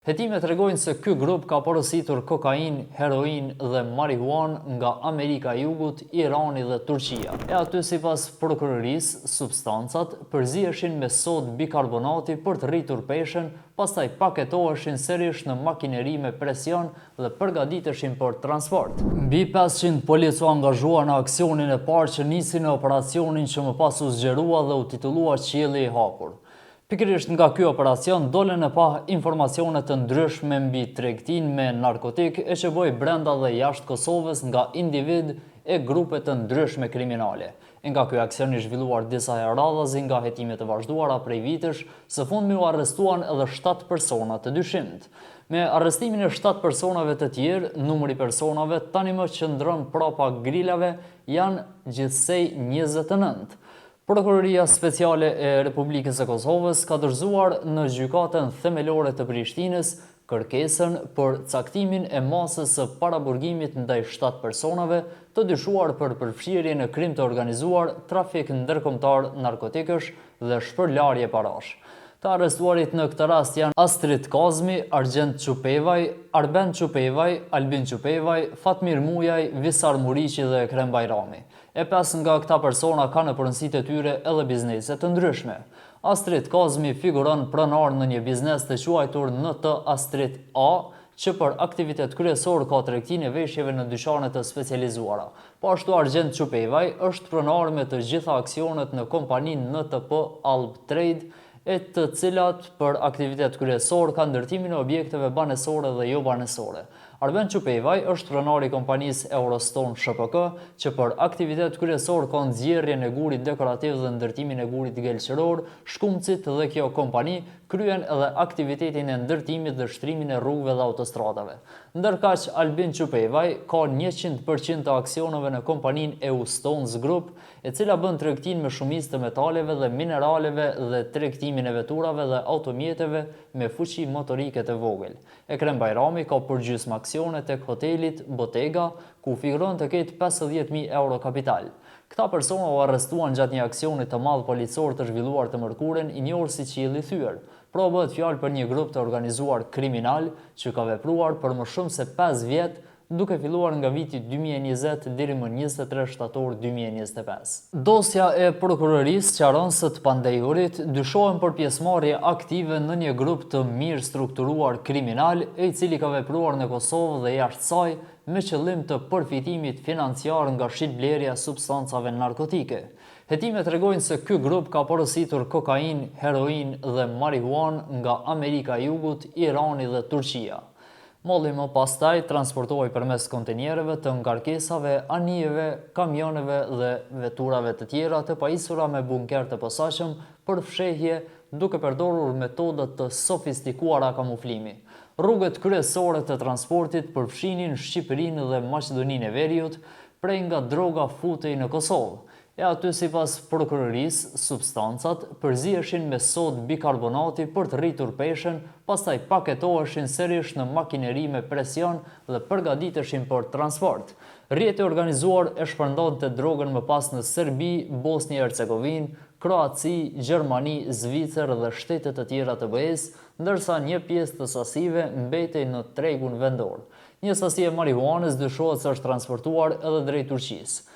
Hetimet tregojnë se ky grup ka porositur kokain, heroin dhe marihuan nga Amerika e Jugut, Irani dhe Turqia. E aty sipas prokurorisë, substancat përziheshin me sodë bikarbonati për të rritur peshën, pastaj paketoheshin sërish në makineri me presion dhe përgatiteshin për transport. Mbi 500 polic u angazhuar në aksionin e parë që nisi në operacionin që më pas u zgjerua dhe u titullua Qielli i hapur. Pikërisht nga ky operacion dolën e pa informacione të ndryshme mbi tregtinë me narkotik e që bëj brenda dhe jashtë Kosovës nga individ e grupe të ndryshme kriminale. Nga ky aksion i zhvilluar disa radhazi nga hetimet e vazhduara prej vitesh, së fundmi u arrestuan edhe 7 persona të dyshimt. Me arrestimin e 7 personave të tjerë, numri personave tani më qëndron prapa grilave janë gjithsej 29. Prokuroria Speciale e Republikës së Kosovës ka dorëzuar në gjykatën themelore të Prishtinës kërkesën për caktimin e masës së paraburgimit ndaj 7 personave të dyshuar për përfshirje në krim të organizuar, trafik ndërkombëtar narkotikësh dhe shpërlarje parash. Të arrestuarit në këtë rast janë Astrid Kazmi, Argjend Qupevaj, Arben Qupevaj, Albin Qupevaj, Fatmir Mujaj, Visar Muriqi dhe Ekrem Bajrami. E 5 nga këta persona kanë në përënësit e tyre edhe biznese të ndryshme. Astrid Kazmi figuron pronar në një biznes të quajtur NT Astrid A, që për aktivitet kryesor ka tregtinë e veshjeve në dyqane të specializuara. Po ashtu Argjend Qupevaj është pronar me të gjitha aksionet në kompaninë NTP Alb Trade, e të cilat për aktivitet kryesor ka ndërtimin e objekteve banesore dhe jo banesore. Arben Qupevaj është pronari i kompanisë Eurostone SHPK, që për aktivitet kryesor ka nxjerrjen e gurit dekorativ dhe ndërtimin e gurit gelqëror, shkumcit dhe kjo kompani kryen edhe aktivitetin e ndërtimit dhe shtrimin e rrugëve dhe autostradave. Ndërkaq Albin Qupevaj ka 100% të aksioneve në kompaninë Eustones Group, e cila bën tregtinë me shumicë të metaleve dhe mineraleve dhe tregtimin e veturave dhe automjeteve me fuqi motorike të vogël. Ekrem Bajrami ka përgjysmë aksione tek hotelit Bottega, ku figuron të ketë 50.000 euro kapital. Këta persona u arrestuan gjatë një aksioni të madh policor të zhvilluar të mërkuren i njohur si Qielli i Thyer. Pra bëhet fjalë për një grup të organizuar kriminal që ka vepruar për më shumë se 5 vjet, duke filluar nga viti 2020 deri më 23 shtator 2025. Dosja e prokurorisë sqaron se të pandehurit dyshohen për pjesëmarrje aktive në një grup të mirë strukturuar kriminal, i cili ka vepruar në Kosovë dhe jashtë saj me qëllim të përfitimit financiar nga shitblerja substancave narkotike. Hetimet tregojnë se ky grup ka porositur kokain, heroin dhe marihuan nga Amerika e Jugut, Irani dhe Turqia. Molli më pastaj transportohej përmes konteniereve të ngarkesave, anijeve, kamioneve dhe veturave të tjera të pajisura me bunker të posaçëm për fshehje, duke përdorur metoda të sofistikuara kamuflimi. Rrugët kryesore të transportit përfshinin Shqipërinë dhe Maqedoninë e Veriut, prej nga droga futej në Kosovë. E aty sipas prokurorisë, substancat përziheshin me sodë bikarbonati për të rritur peshën, pastaj paketoheshin sërish në makineri me presion dhe përgatiteshin për transport. Rrjeti organizuar e shpërndonte drogën më pas në Serbi, Bosnjë-Hercegovinë, Kroaci, Gjermani, Zvicër dhe shtete të tjera të BE-s, ndërsa një pjesë të sasive mbetej në tregun vendor. Një sasi e marihuanës dyshohet se është transportuar edhe drejt Turqisë.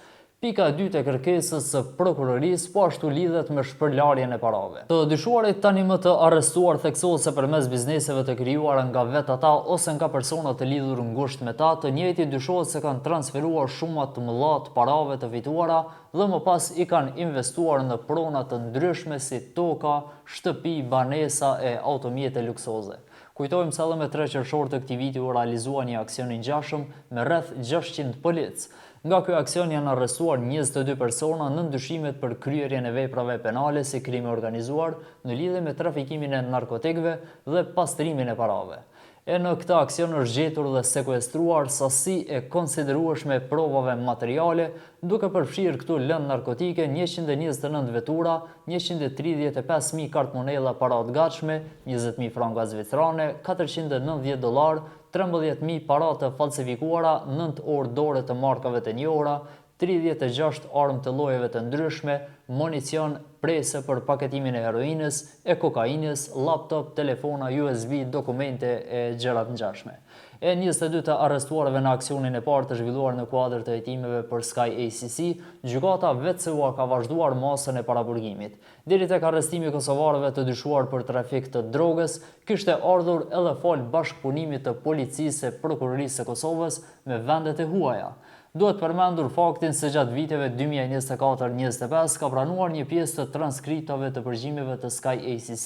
Pika e dytë e kërkesës së prokurorisë po ashtu lidhet me shpërlarjen e parave. Të dyshuarit tani më të arrestuar theksohet se përmes bizneseve të krijuara nga vetë ata ose nga persona të lidhur ngushtë me ta, të njëjtit dyshohet se kanë transferuar shuma të mëdha të parave të fituara dhe më pas i kanë investuar në prona të ndryshme si toka, shtëpi, banesa e automjete luksoze. Kujtojmë se edhe me 3 qershor të këtij viti u realizua një aksion i ngjashëm me rreth 600 polic. Nga ky aksion janë arrestuar 22 persona në ndyshimet për kryerjen e veprave penale si krimi organizuar në lidhje me trafikimin e narkotikëve dhe pastrimin e parave. E në këtë aksion është gjetur dhe sekuestruar sasi e konsiderueshme provave materiale, duke përfshirë këtu lëndë narkotike, 129 vetura, 135.000 kartmonella para të gatshme, 20.000 franga zvicrane, $490, 13.000 para të falsifikuara, 9 orë dore të markave të njohura, 36 armë të llojeve të ndryshme, municion, prese për paketimin e heroinës, e kokainës, laptop, telefona USB, dokumente e gjërat ngjashme. E 22 të arrestuarve në aksionin e parë të zhvilluar në kuadër të hetimeve për Sky ACC, gjykata VCU ka vazhduar masën e paraburgimit. Deri tek arrestimi i kosovarëve të dyshuar për trafik të drogës, kishte ardhur edhe fal bashkëpunimit të policisë e prokurorisë së Kosovës me vendet e huaja. Duhet përmendur faktin se gjatë viteve 2024-25 ka pranuar një pjesë të transkriptave të përgjimeve të Sky ACC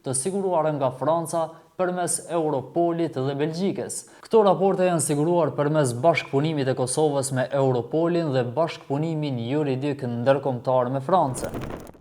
të siguruar nga Franca përmes Europolit dhe Belgjikës. Këto raporte janë siguruar përmes bashkëpunimit e Kosovës me Europolin dhe bashkëpunimin juridik ndërkombëtar me Francën.